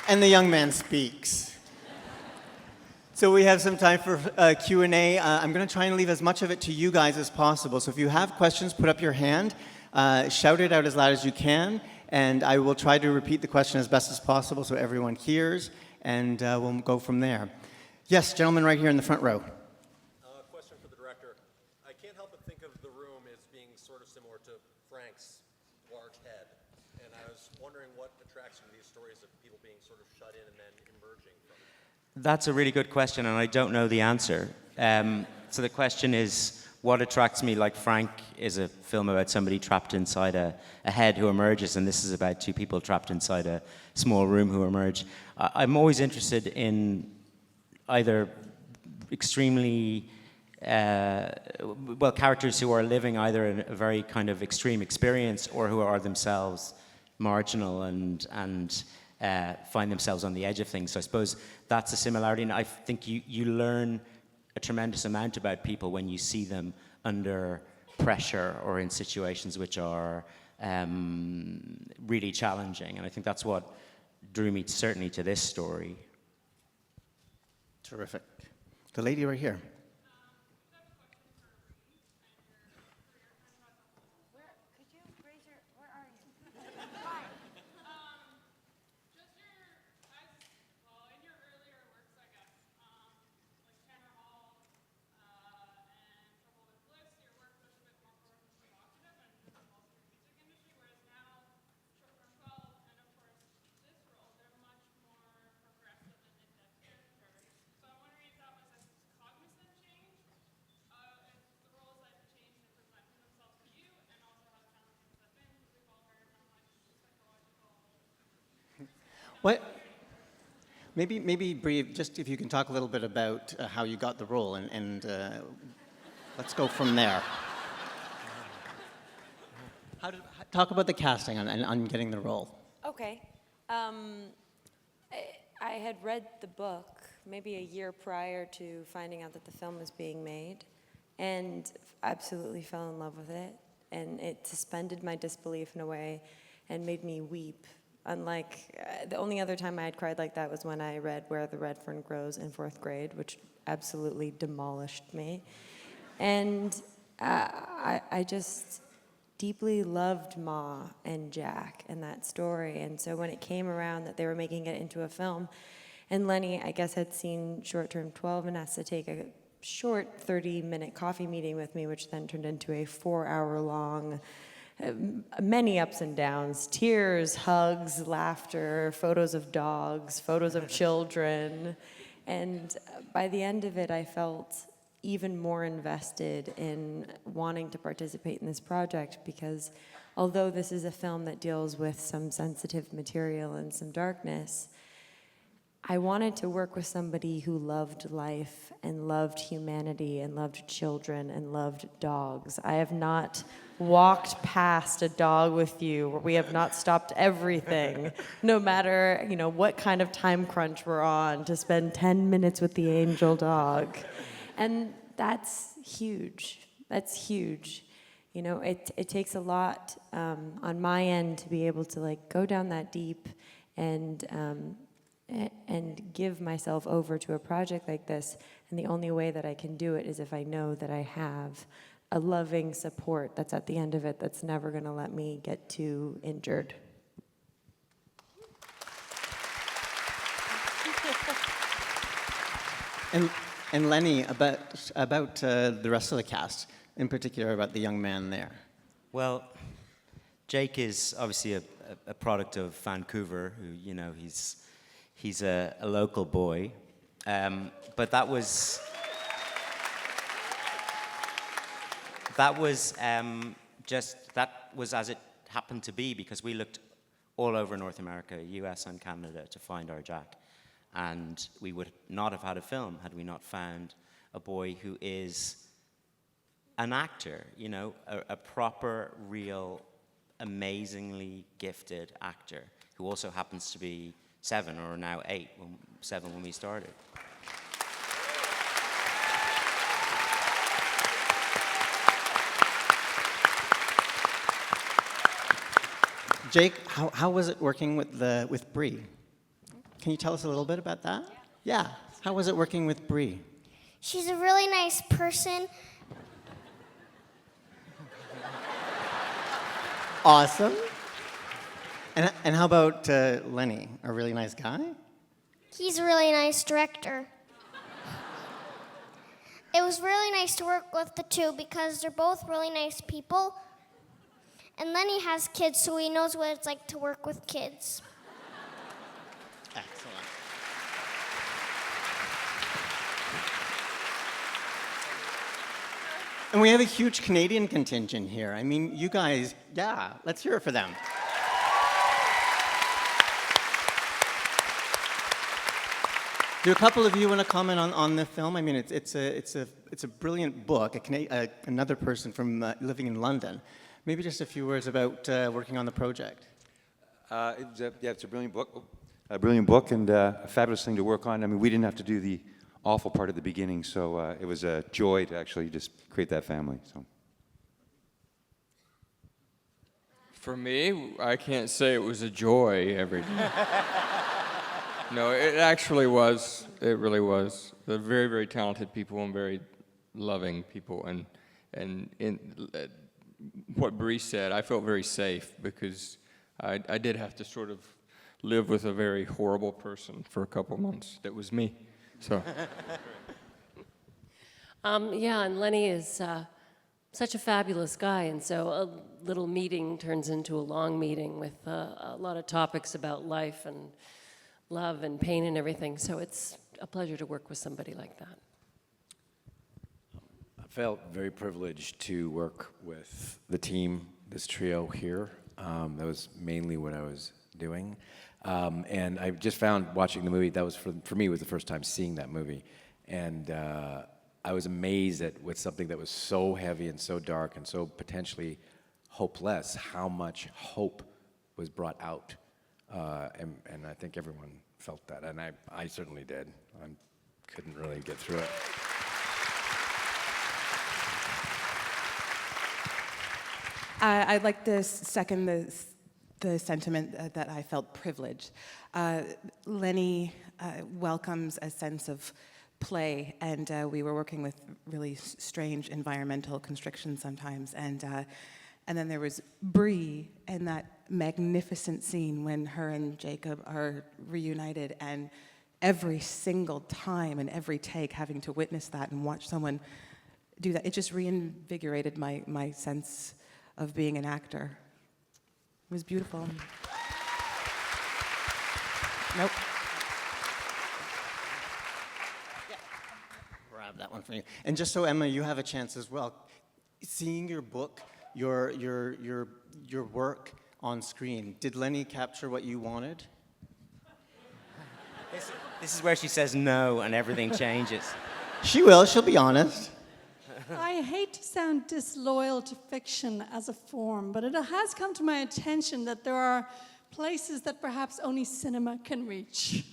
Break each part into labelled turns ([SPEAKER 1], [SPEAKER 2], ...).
[SPEAKER 1] And the young man speaks. So we have some time for Q&A. I'm going to try and leave as much of it to you guys as possible. So if you have questions, put up your hand, shout it out as loud as you can, and I will try to repeat the question as best as possible so everyone hears, and we'll go from there. Yes, gentleman right here in the front row.
[SPEAKER 2] Question for the director. I can't help but think of The Room as being sort of similar to Frank's large head, and I was wondering what attracts you to these stories of people being sort of shut in and then emerging from it.
[SPEAKER 3] That's a really good question, and I don't know the answer. So the question is, what attracts me? Like Frank is a film about somebody trapped inside a head who emerges, and this is about two people trapped inside a small room who emerge. I'm always interested in either extremely, characters who are living either in a very kind of extreme experience or who are themselves marginal and find themselves on the edge of things. So I suppose that's a similarity, and I think you learn a tremendous amount about people when you see them under pressure or in situations which are really challenging, and I think that's what drew me certainly to this story.
[SPEAKER 1] Terrific. The lady right here. What? Maybe Brie, just if you can talk a little bit about how you got the role, and let's go from there. Talk about the casting on getting the role.
[SPEAKER 4] Okay. I had read the book maybe a year prior to finding out that the film was being made, and absolutely fell in love with it, and it suspended my disbelief in a way and made me weep. Unlike, the only other time I had cried like that was when I read Where the Red Fern Grows in 4th grade, which absolutely demolished me. And I just deeply loved Ma and Jack and that story. And so when it came around that they were making it into a film, and Lenny, I guess, had seen Short Term 12 and asked to take a short 30-minute coffee meeting with me, which then turned into a 4-hour-long many ups and downs, tears, hugs, laughter, photos of dogs, photos of children. And by the end of it, I felt even more invested in wanting to participate in this project, because although this is a film that deals with some sensitive material and some darkness, I wanted to work with somebody who loved life and loved humanity and loved children and loved dogs. I have not walked past a dog with you, or we have not stopped everything, no matter, what kind of time crunch we're on, to spend 10 minutes with the angel dog. And that's huge. That's huge. It takes a lot on my end to be able to go down that deep and give myself over to a project like this. And the only way that I can do it is if I know that I have a loving support that's at the end of it, that's never going to let me get too injured.
[SPEAKER 1] And Lenny, about the rest of the cast, in particular about the young man there.
[SPEAKER 3] Well, Jake is obviously a product of Vancouver, who, he's a local boy, but that was as it happened to be, because we looked all over North America, US and Canada, to find our Jack, and we would not have had a film had we not found a boy who is an actor, a proper, real, amazingly gifted actor, who also happens to be 7 or now 7 when we started.
[SPEAKER 1] Jake, how was it working with Brie? Can you tell us a little bit about that? Yeah. How was it working with Brie?
[SPEAKER 5] She's a really nice person.
[SPEAKER 1] Awesome. And how about Lenny? A really nice guy?
[SPEAKER 5] He's a really nice director. It was really nice to work with the two because they're both really nice people. And Lenny has kids, so he knows what it's like to work with kids.
[SPEAKER 1] Excellent. And we have a huge Canadian contingent here. I mean, you guys, yeah, let's hear it for them. Do a couple of you want to comment on the film? I mean, it's a brilliant book. Another person from living in London. Maybe just a few words about working on the project.
[SPEAKER 6] It's a brilliant book. A brilliant book and a fabulous thing to work on. I mean, we didn't have to do the awful part at the beginning, so it was a joy to actually just create that family. So.
[SPEAKER 7] For me, I can't say it was a joy every day. No, it actually was. It really was. They're very, very talented people and very loving people. And in what Brie said, I felt very safe because I did have to sort of live with a very horrible person for a couple months. That was me. So.
[SPEAKER 8] Yeah, and Lenny is such a fabulous guy, and so a little meeting turns into a long meeting with a lot of topics about life and love and pain and everything. So it's a pleasure to work with somebody like that.
[SPEAKER 9] I felt very privileged to work with the team, this trio here. That was mainly what I was doing. And I just found watching the movie, that was for me, was the first time seeing that movie. And I was amazed at with something that was so heavy and so dark and so potentially hopeless, how much hope was brought out. And I think everyone felt that, and I certainly did. I couldn't really get through it.
[SPEAKER 10] I'd like to second the sentiment that I felt privileged. Lenny welcomes a sense of play, and we were working with really strange environmental constrictions sometimes, and then there was Brie and that magnificent scene when her and Jacob are reunited, and every single time and every take having to witness that and watch someone do that, it just reinvigorated my sense of being an actor. It was beautiful. Nope.
[SPEAKER 1] Grab that one for you. And just so Emma, you have a chance as well. Seeing your book, your work on screen, did Lenny capture what you wanted?
[SPEAKER 3] This is where she says no and everything changes.
[SPEAKER 1] She will. She'll be honest.
[SPEAKER 11] I hate to sound disloyal to fiction as a form, but it has come to my attention that there are places that perhaps only cinema can reach.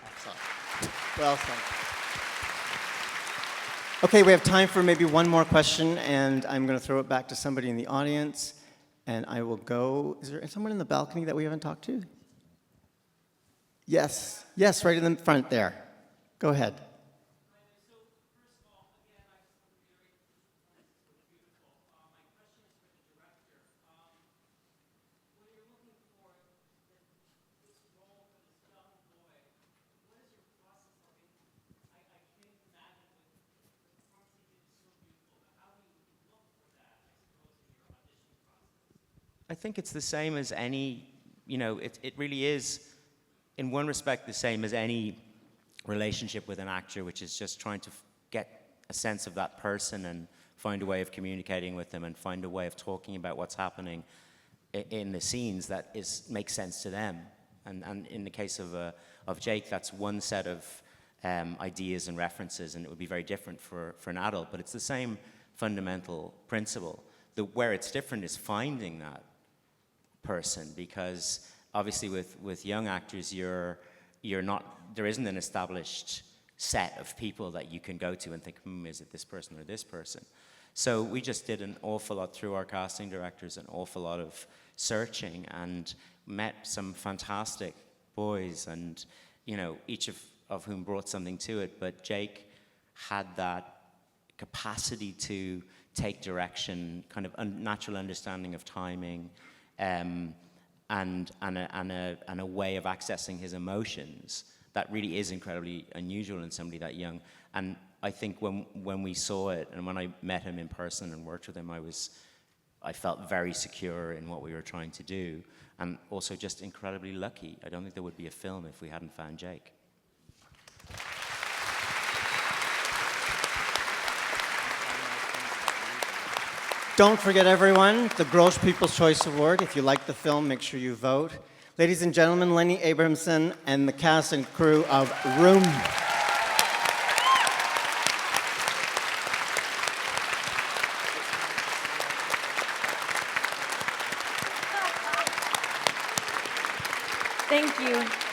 [SPEAKER 1] Excellent. Well said. Okay, we have time for maybe one more question, and I'm going to throw it back to somebody in the audience, and I will go. Is there someone in the balcony that we haven't talked to? Yes. Yes, right in the front there. Go ahead.
[SPEAKER 3] I think it's the same as any, it really is, in one respect, the same as any relationship with an actor, which is just trying to get a sense of that person and find a way of communicating with them and find a way of talking about what's happening in the scenes that makes sense to them. And in the case of Jake, that's one set of ideas and references, and it would be very different for an adult, but it's the same fundamental principle. Where it's different is finding that person, because obviously with young actors, you're not, there isn't an established set of people that you can go to and think, is it this person or this person? So we just did an awful lot through our casting directors, an awful lot of searching, and met some fantastic boys, and each of whom brought something to it. But Jake had that capacity to take direction, kind of natural understanding of timing, and a way of accessing his emotions that really is incredibly unusual in somebody that young. And I think when we saw it, and when I met him in person and worked with him, I felt very secure in what we were trying to do, and also just incredibly lucky. I don't think there would be a film if we hadn't found Jake.
[SPEAKER 1] Don't forget, everyone, the Gross People's Choice Award. If you like the film, make sure you vote. Ladies and gentlemen, Lenny Abrahamson and the cast and crew of Room.
[SPEAKER 4] Thank you.